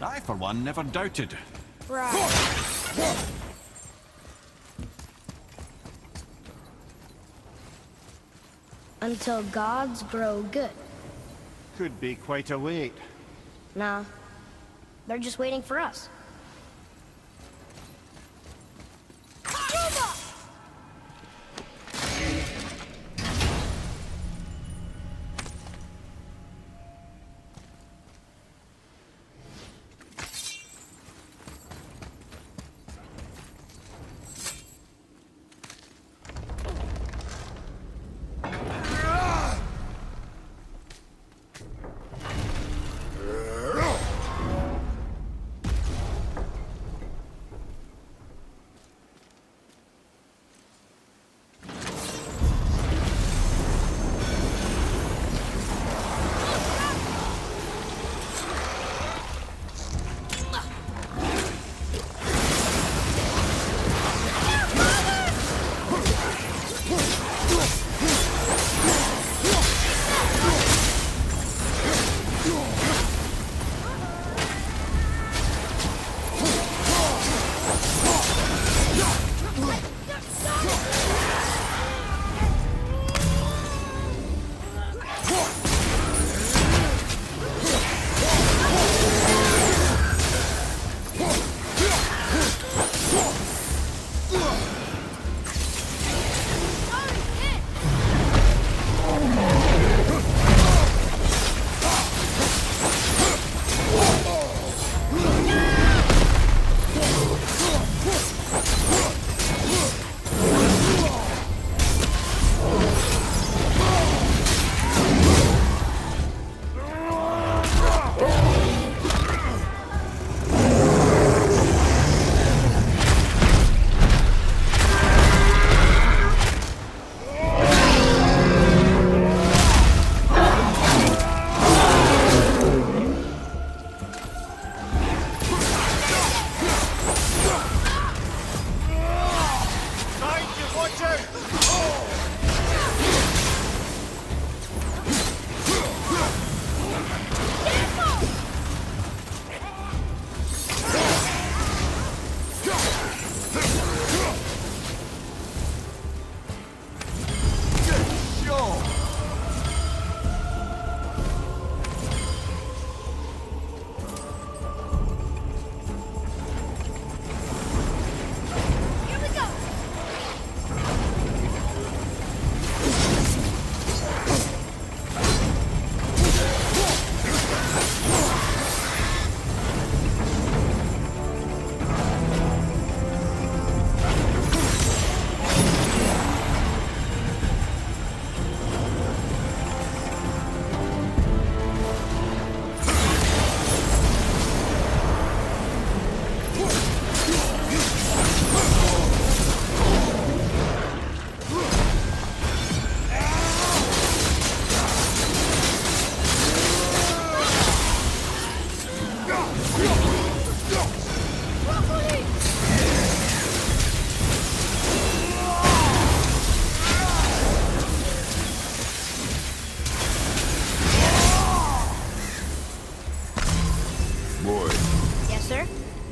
I, for one, never doubted. Right. Until gods grow good. Could be quite a wait. Nah. They're just waiting for us.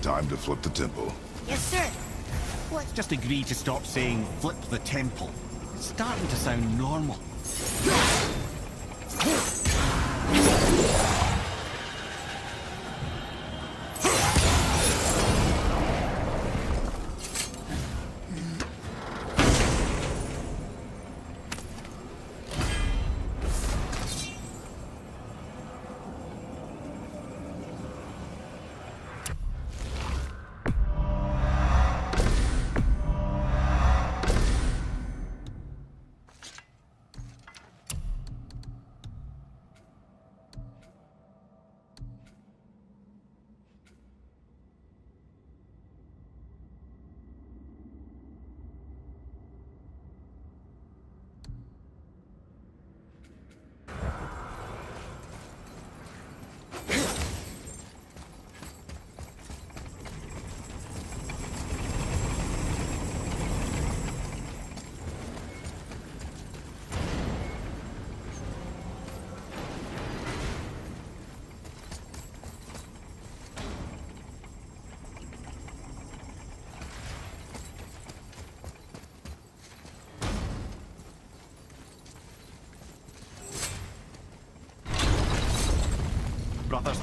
Time to flip the temple. Yes, sir. Let's just agree to stop saying flip the temple. It's starting to sound normal.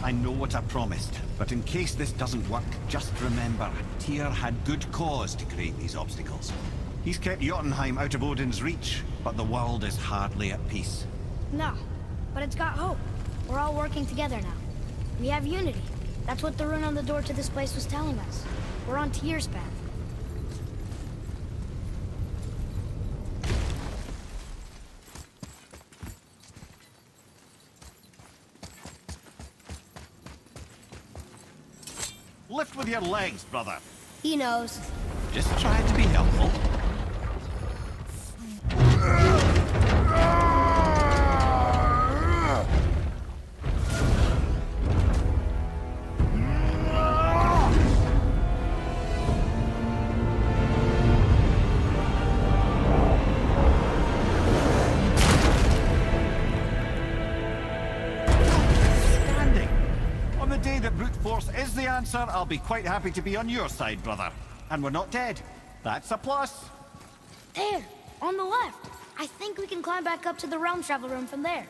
I know what I promised, but in case this doesn't work, just remember, Tyr had good cause to create these obstacles. He's kept Jotunheim out of Odin's reach, but the world is hardly at peace. No, but it's got hope. We're all working together now. We have unity. That's what the rune on the door to this place was telling us. We're on Tyr's path. Lift with your legs, brother. He knows. Just try to be helpful. Is the answer, I'll be quite happy to be on your side, brother. And we're not dead. That's a plus. There, on the left. I think we can climb back up to the realm travel room from there.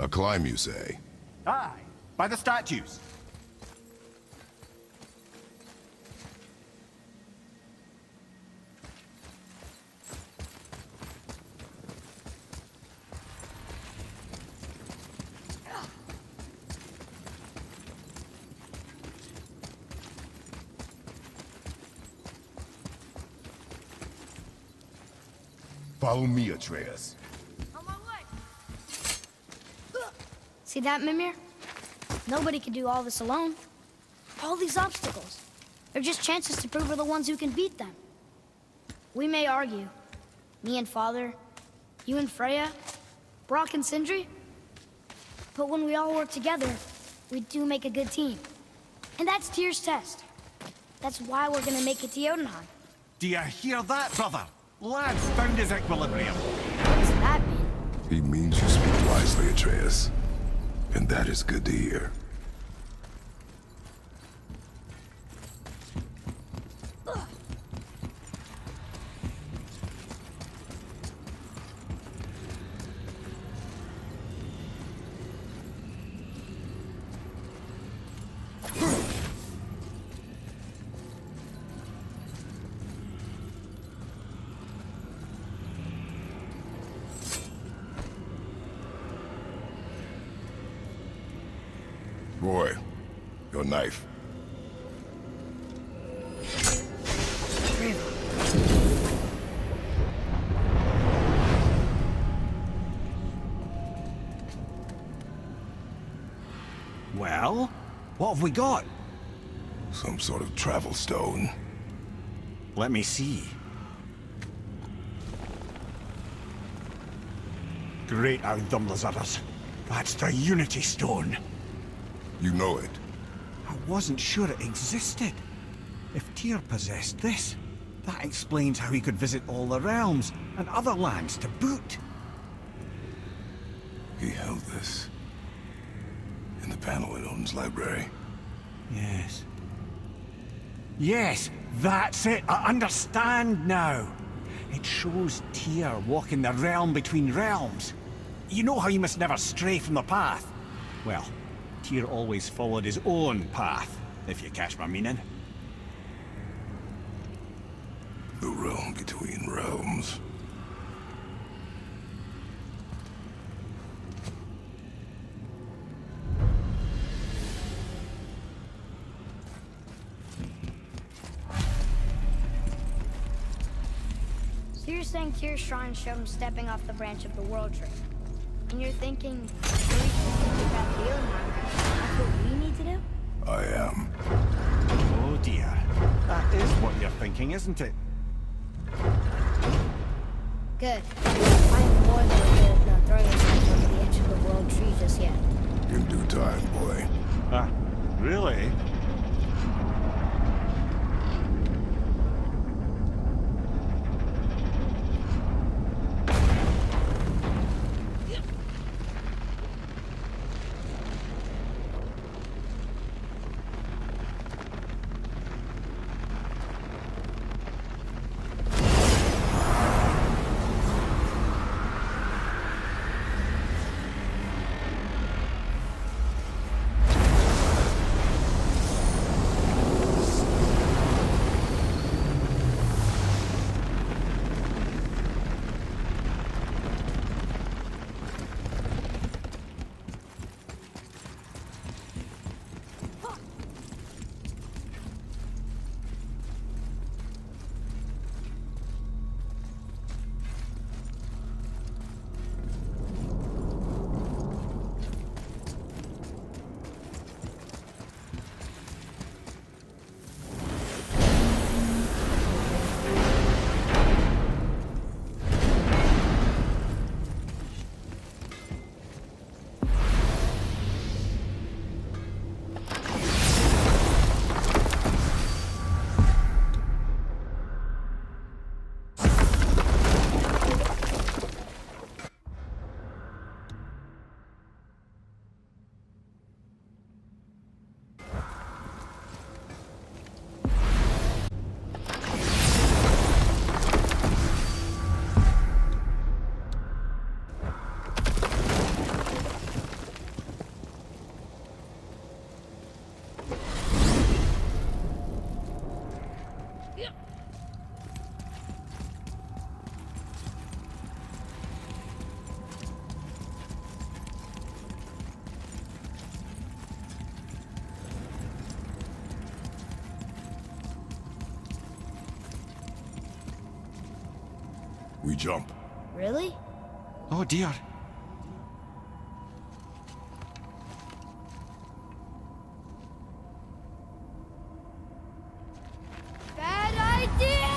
A climb, you say? Aye, by the statues. Follow me, Atreus. See that, Mimir? Nobody can do all this alone. All these obstacles. They're just chances to prove we're the ones who can beat them. We may argue. Me and Father, you and Freya, Brock and Sindri. But when we all work together, we do make a good team. And that's Tyr's test. That's why we're gonna make it to Jotunheim. Do you hear that, brother? Lad's found his equilibrium. What's that mean? He means you speak wisely, Atreus. And that is good to hear. Boy, your knife. Well, what have we got? Some sort of travel stone. Let me see. Great Outdumblers. That's the Unity Stone. You know it. I wasn't sure it existed. If Tyr possessed this, that explains how he could visit all the realms and other lands to boot. He held this in the panel in Odin's library. Yes. Yes, that's it. I understand now. It shows Tyr walking the realm between realms. You know how you must never stray from the path? Well, Tyr always followed his own path, if you catch my meaning. The realm between realms. So you're saying Tyr's shrine showed him stepping off the branch of the world tree. And you're thinking, we should get back to Jotunheim. That's what we need to do? I am. Oh dear. That is what you're thinking, isn't it? Good. I'm more than okay with not throwing ourselves over the edge of the world tree just yet. In due time, boy. Really? We jump. Really? Oh dear. Bad idea!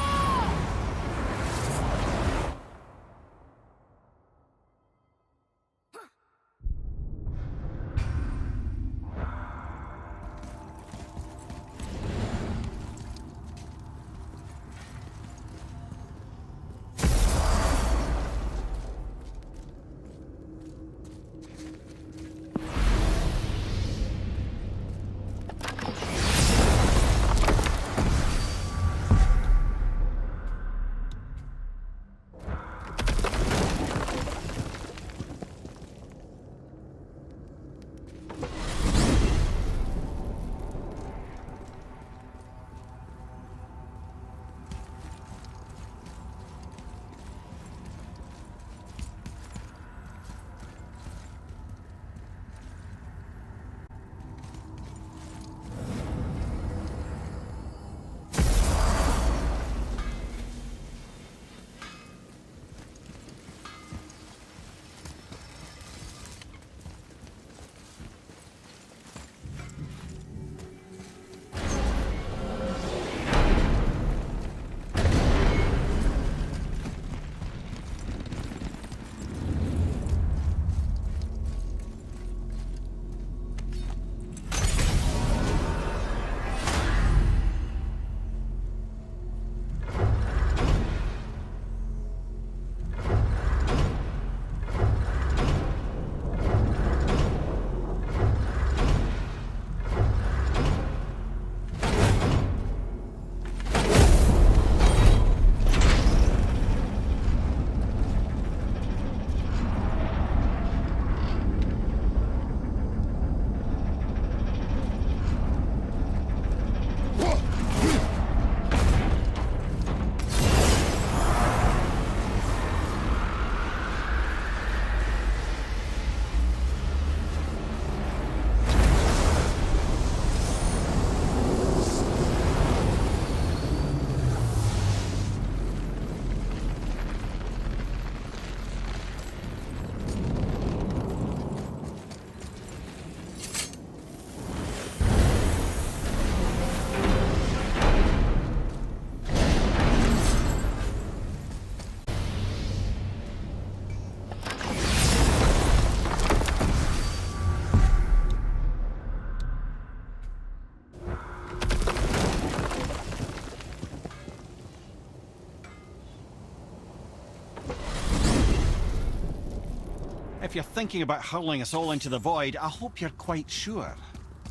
If you're thinking about hurling us all into the void, I hope you're quite sure.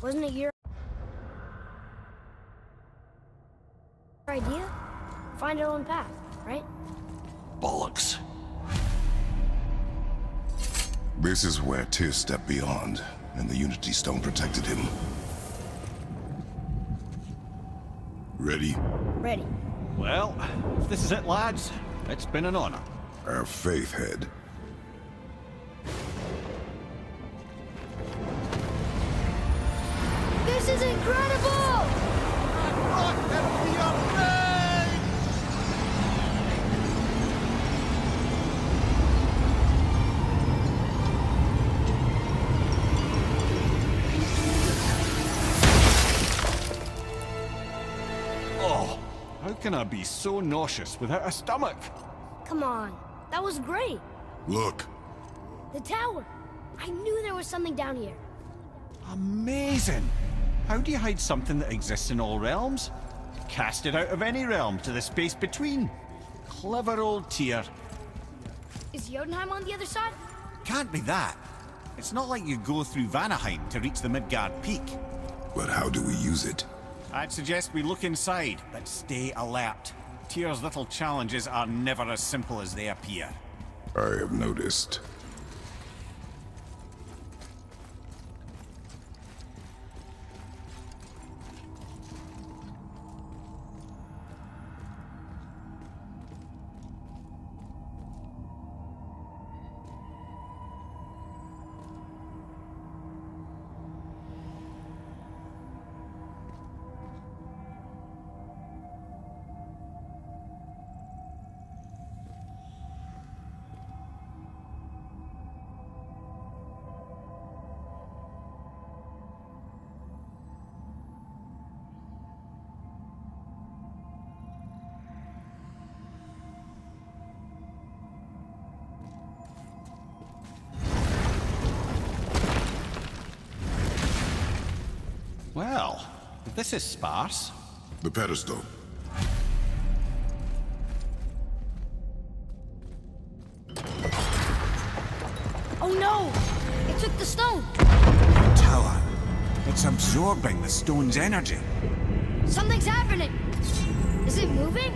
Wasn't it your idea? Find our own path, right? Bollocks. This is where Tyr stepped beyond, and the Unity Stone protected him. Ready? Ready. Well, if this is it, lads, it's been an honor. Our faith head. This is incredible! Oh, how can I be so nauseous without a stomach? Come on, that was great. Look. The tower. I knew there was something down here. Amazing! How do you hide something that exists in all realms? Cast it out of any realm to the space between. Clever old Tyr. Is Jotunheim on the other side? Can't be that. It's not like you go through Vanaheim to reach the Midgard Peak. But how do we use it? I'd suggest we look inside, but stay alert. Tyr's little challenges are never as simple as they appear. I have noticed. Well, if this is sparse. The pedestal. Oh no! It took the stone! Tower. It's absorbing the stone's energy. Something's happening! Is it moving?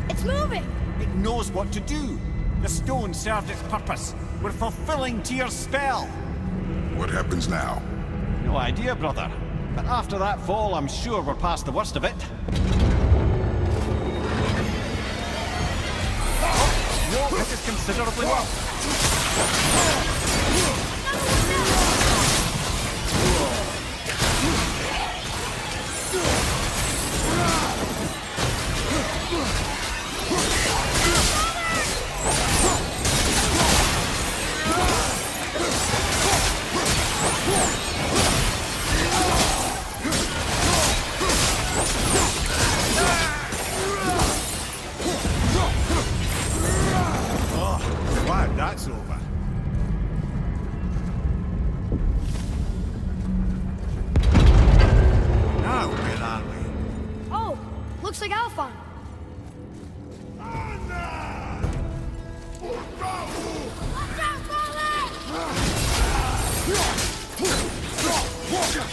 It's moving! It knows what to do. The stone served its purpose. We're fulfilling Tyr's spell. What happens now? No idea, brother. But after that fall, I'm sure we're past the worst of it. No, this is considerably worse. Glad that's over. Now, where are we? Oh! Looks like Alphon. Watch out, Fallen! Watch out!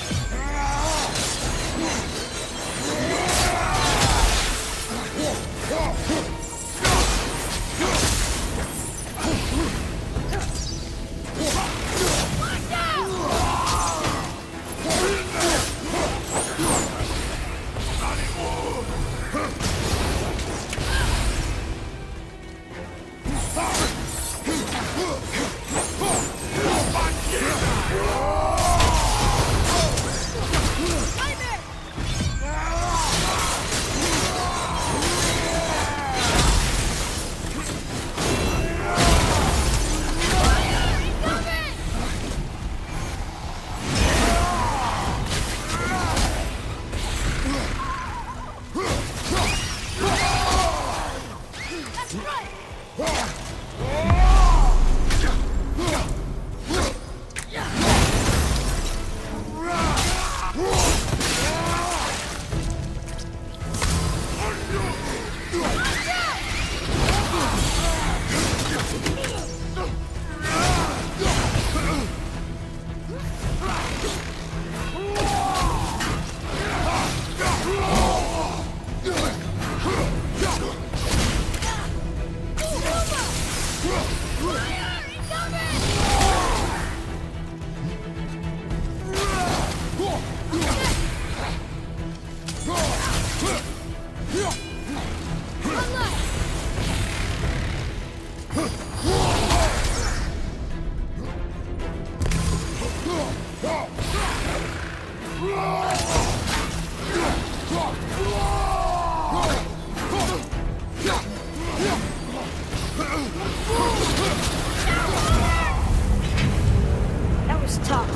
That was tough.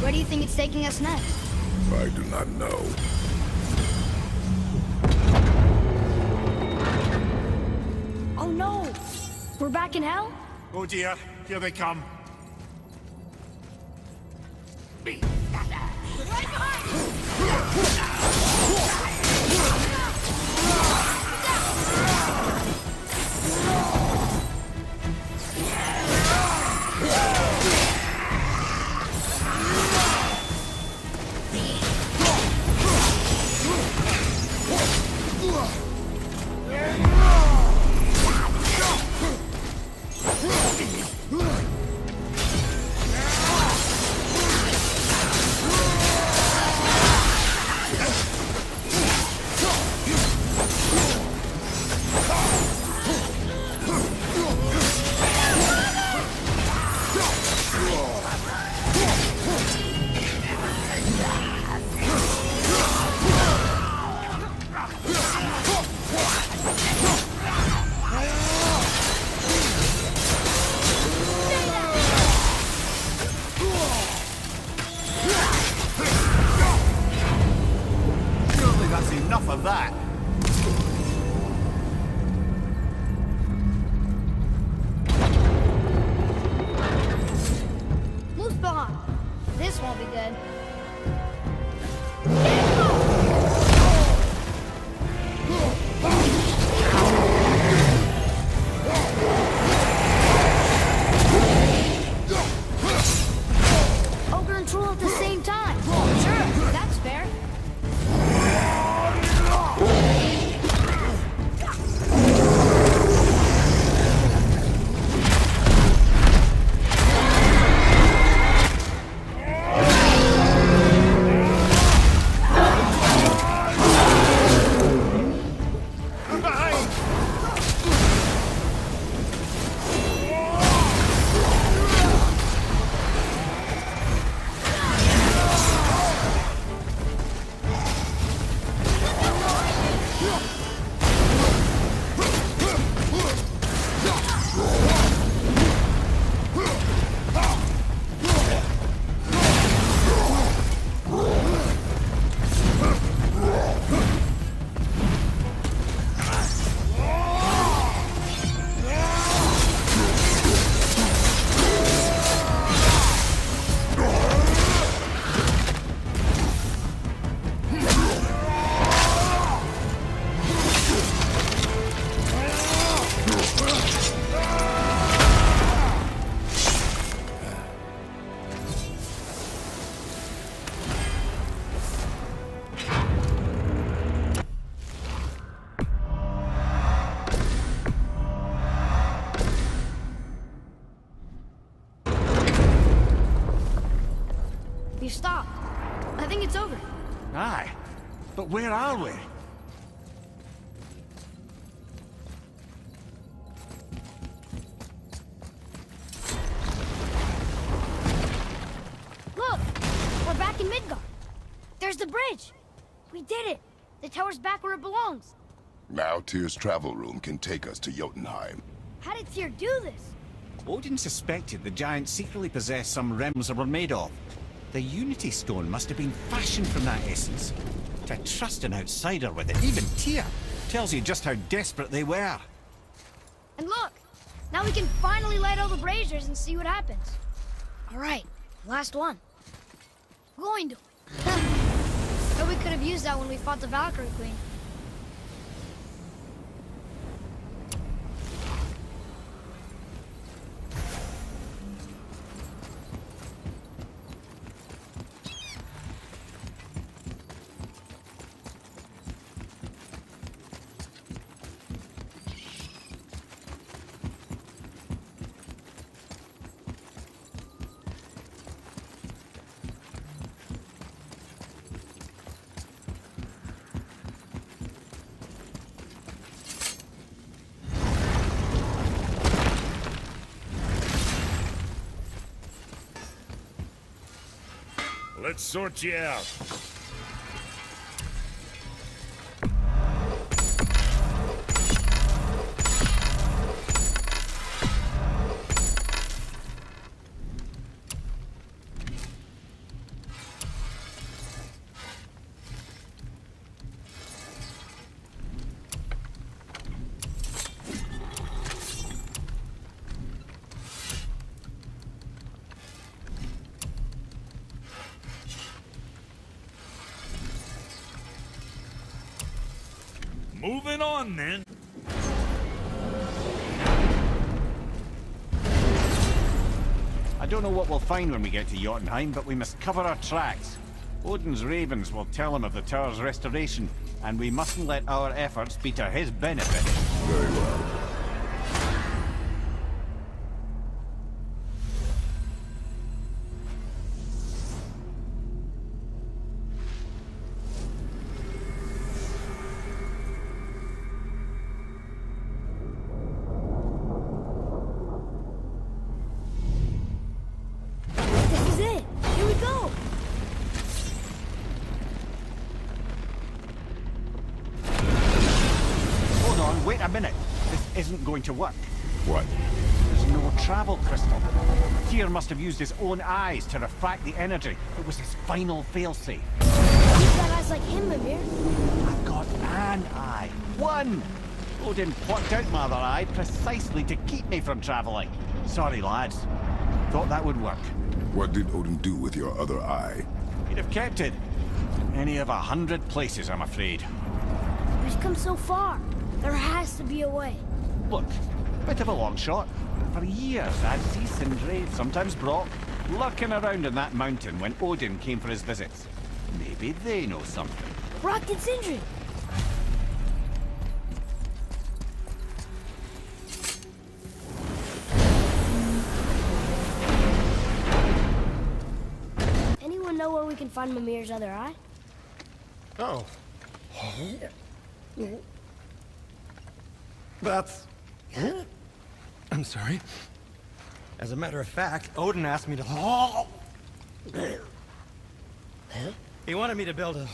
Where do you think it's taking us next? I do not know. Oh no! We're back in hell? Oh dear, here they come. Surely that's enough of that. Muspelheim. This won't be good. Ogre and Troll at the same time. Sure, that's fair. You stopped. I think it's over. Aye. But where are we? Look! We're back in Midgard. There's the bridge. We did it. The tower's back where it belongs. Now Tyr's travel room can take us to Jotunheim. How did Tyr do this? Odin suspected the giants secretly possessed some realms they were made of. The Unity Stone must have been fashioned from that essence. To trust an outsider with it, even Tyr, tells you just how desperate they were. And look! Now we can finally light all the braziers and see what happens. Alright, last one. Going to. But we could have used that when we fought the Valkyrie Queen. Let's sort you out. Moving on, then. I don't know what we'll find when we get to Jotunheim, but we must cover our tracks. Odin's ravens will tell him of the tower's restoration, and we mustn't let our efforts be to his benefit. Very well. This is it! Here we go! Hold on, wait a minute. This isn't going to work. What? There's no travel crystal. Tyr must have used his own eyes to refract the energy. It was his final failsafe. You've got eyes like him, Mimir. I've got an eye. One! Odin plucked out my other eye precisely to keep me from travelling. Sorry, lads. Thought that would work. What did Odin do with your other eye? He'd have kept it. any of 100 places, I'm afraid. We've come so far. There has to be a way. Look, bit of a long shot. For years, I'd see Sindri, sometimes Brock, lurking around in that mountain when Odin came for his visits. Maybe they know something. Brock and Sindri. Anyone know where we can find Mimir's other eye? Oh. That's... I'm sorry. As a matter of fact, Odin asked me to... He wanted me to build a...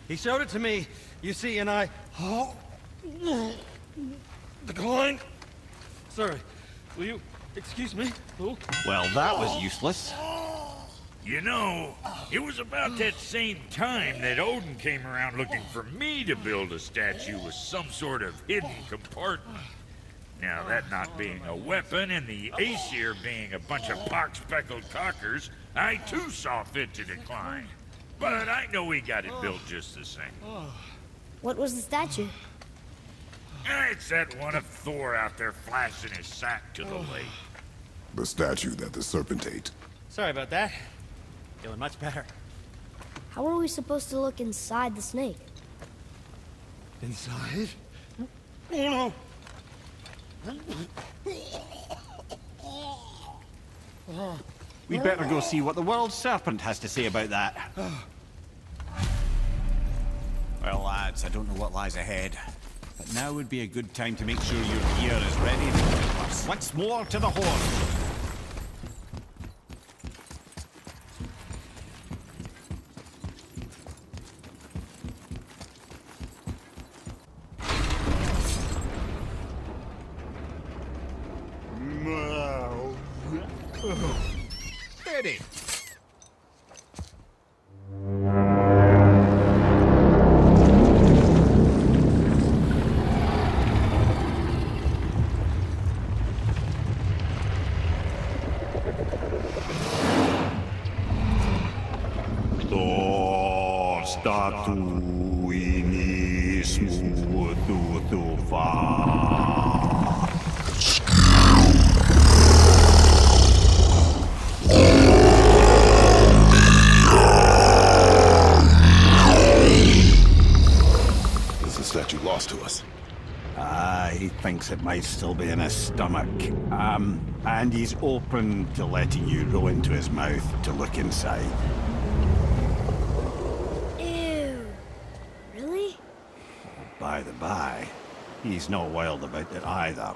He showed it to me, you see, and I... Declined. Sorry. Will you excuse me? Oh. Well, that was useless. You know, it was about that same time that Odin came around looking for me to build a statue with some sort of hidden compartment. Now, that not being a weapon and the Aesir being a bunch of pock-speckled cockers, I too saw fit to decline. But I know he got it built just the same. What was the statue? It's that one of Thor out there flashing his sack to the lake. The statue that the serpent ate. Sorry about that. Feeling much better. How are we supposed to look inside the snake? Inside? Oh no! We'd better go see what the world serpent has to say about that. Well, lads, I don't know what lies ahead, but now would be a good time to make sure your gear is ready to take us once more to the horn. Ready. He thinks it might still be in his stomach. And he's open to letting you roll into his mouth to look inside. Ew. Really? By the by, he's not wild about it either.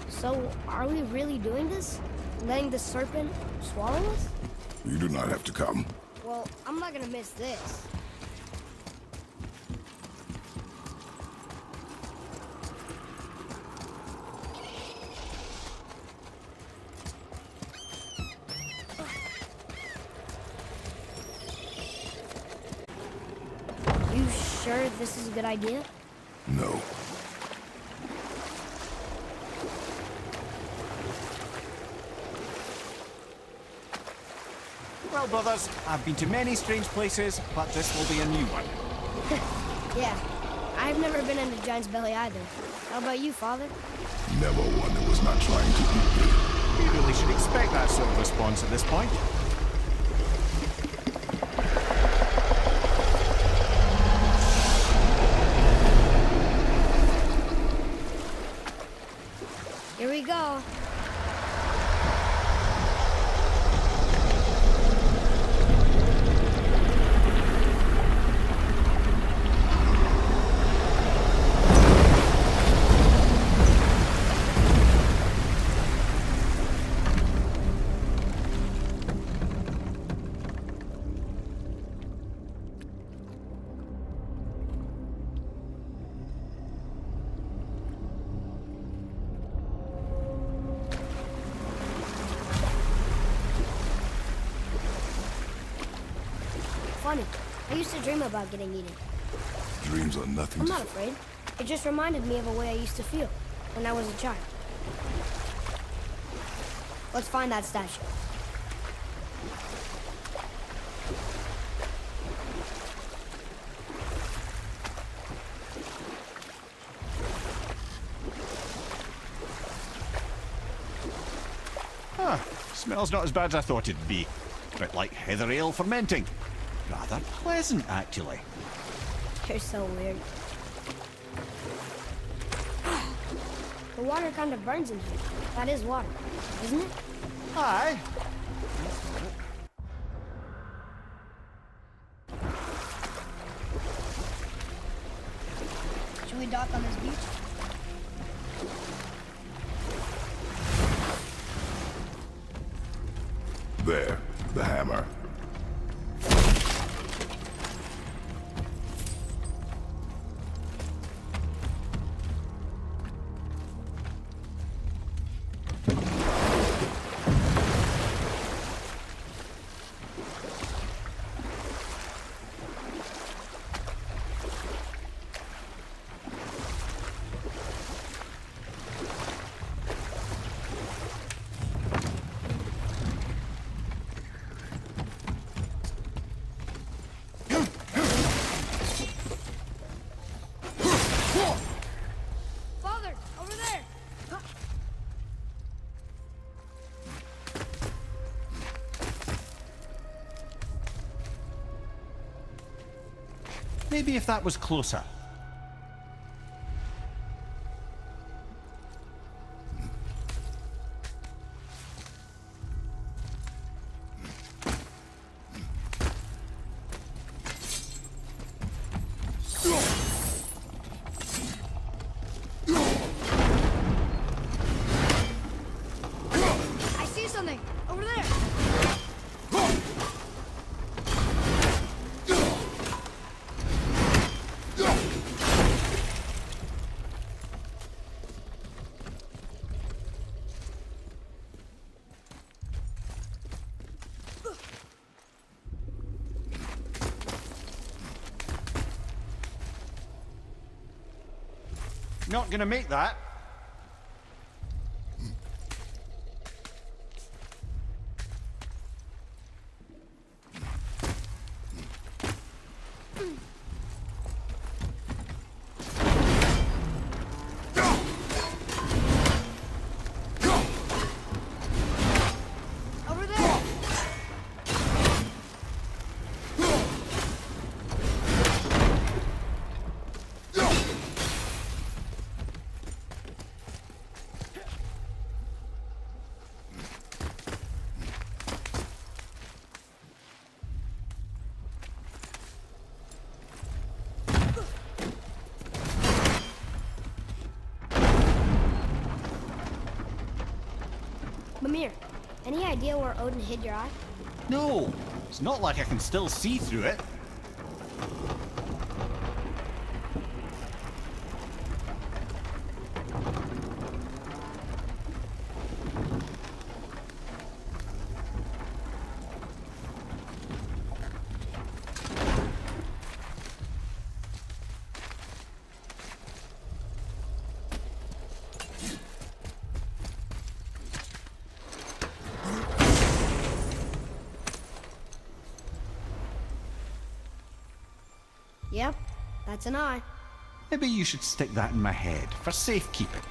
So, are we really doing this? Letting the serpent swallow us? You do not have to come. Well, I'm not gonna miss this. You sure this is a good idea? No. Well, brothers, I've been to many strange places, but this will be a new one. Yeah. I've never been into Giant's Belly either. How about you, Father? Never one that was not trying to eat me. We really should expect that sort of response at this point. Here we go. Funny. I used to dream about getting eaten. Dreams are nothing I'm to... not afraid. It just reminded me of a way I used to feel when I was a child. Let's find that statue. Huh. Smells not as bad as I thought it'd be. Bit like heather ale fermenting. Rather pleasant, actually. You're so weird. The water kind of burns in here. That is water, isn't it? Aye. Should we dock on this beach? There, the hammer. Father, over there! Maybe if that was closer. I see something! Over there! Not gonna make that. Over there! Mimir, any idea where Odin hid your eye? No, it's not like I can still see through it. Yep, that's an eye. Maybe you should stick that in my head for safekeeping.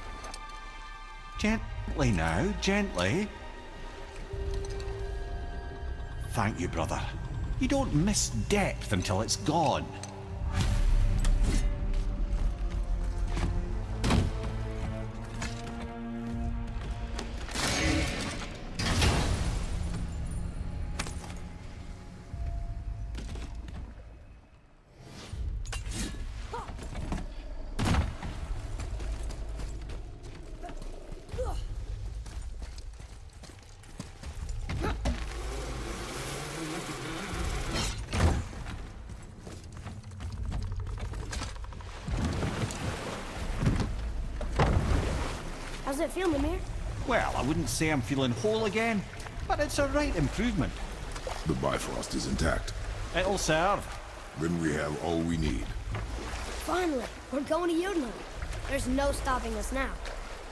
Gently now, gently. Thank you, brother. You don't miss depth until it's gone. How's it feel, Mimir? Well, I wouldn't say I'm feeling whole again, but it's a right improvement. The Bifrost is intact. It'll serve. Then we have all we need. Finally, we're going to Jotunheim. There's no stopping us now.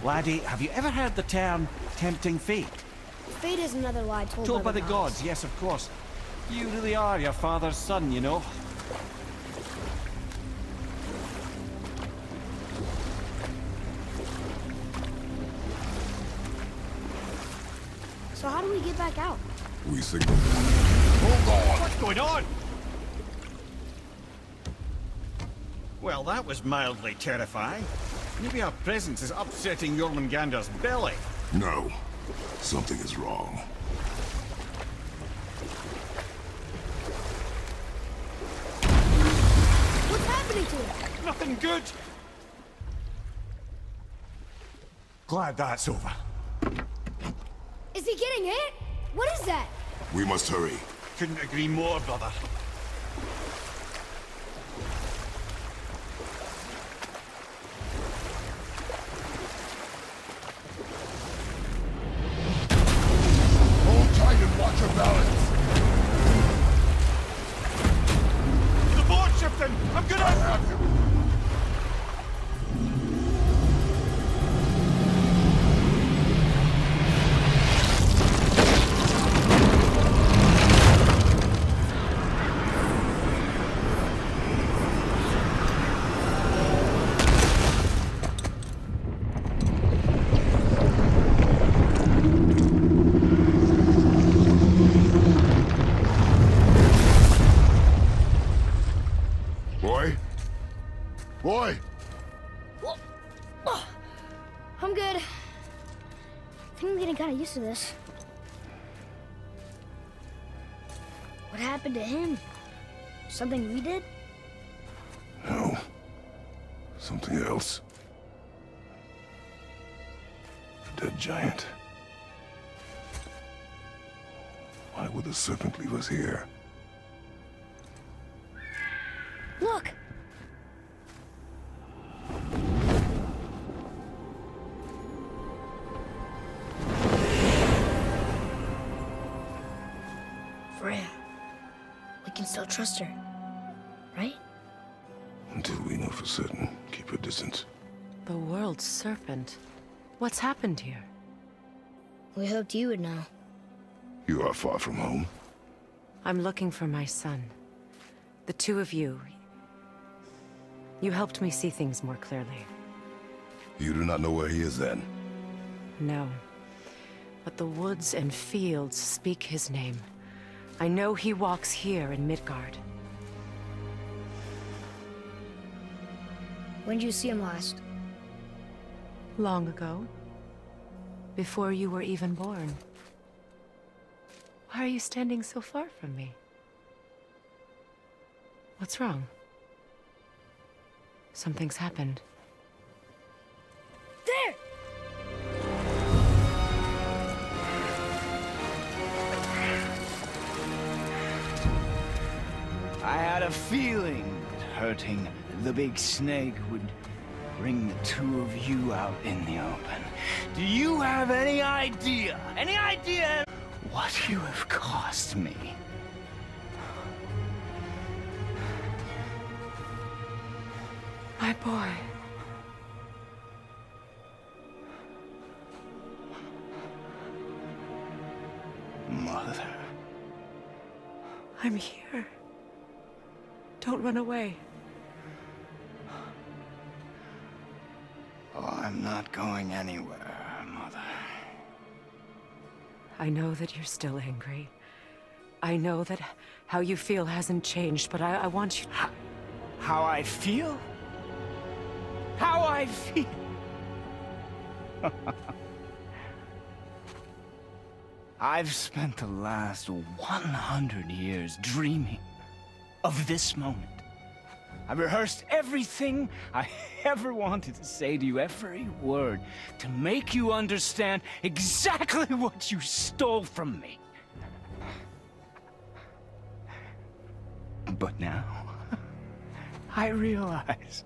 Laddie, have you ever heard the term tempting fate? Fate is another lie Told by the gods, yes, of course. You really are your father's son, you know. So how do we get back out? We signal. Hold on! What's going on? Well, that was mildly terrifying. Maybe our presence is upsetting Jormungandr's belly. No. Something is wrong. What's happening to it? Nothing good. Glad that's over. Is he getting hit? What is that? We must hurry. Couldn't agree more, brother. Hold tight and watch your balance. The board shifting! I'm gonna... I have you. Boy? Boy! I'm good. I think I'm getting kind of used to this. What happened to him? Something we did? No. Something else. A dead giant. Why would the serpent leave us here? Look! Freya. We can still trust her, right? Until we know for certain, keep your distance. The world's serpent. What's happened here? We hoped you would know. You are far from home. I'm looking for my son. The two of you. You helped me see things more clearly. You do not know where he is then? No. But the woods and fields speak his name. I know he walks here in Midgard. When did you see him last? Long ago. Before you were even born. Why are you standing so far from me? What's wrong? Something's happened. There! I had a feeling that hurting the big snake would bring the two of you out in the open. Do you have any idea what you have cost me? My boy. Mother. I'm here. Don't run away. Oh, I'm not going anywhere, Mother. I know that you're still angry. I know that how you feel hasn't changed, but I want you... How I feel? How I feel? I've spent the last 100 years dreaming of this moment. I rehearsed everything I ever wanted to say to you, every word, to make you understand exactly what you stole from me. But now, I realize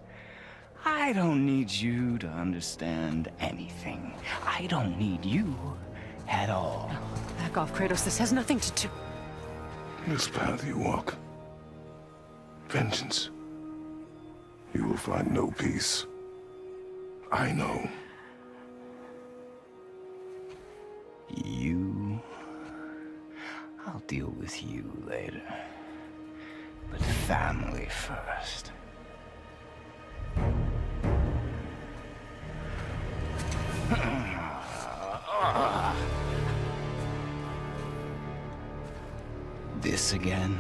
I don't need you to understand anything. I don't need you at all. Back off, Kratos. This has nothing to do... This path you walk, vengeance, you will find no peace. I know. You... I'll deal with you later. But family first. This again?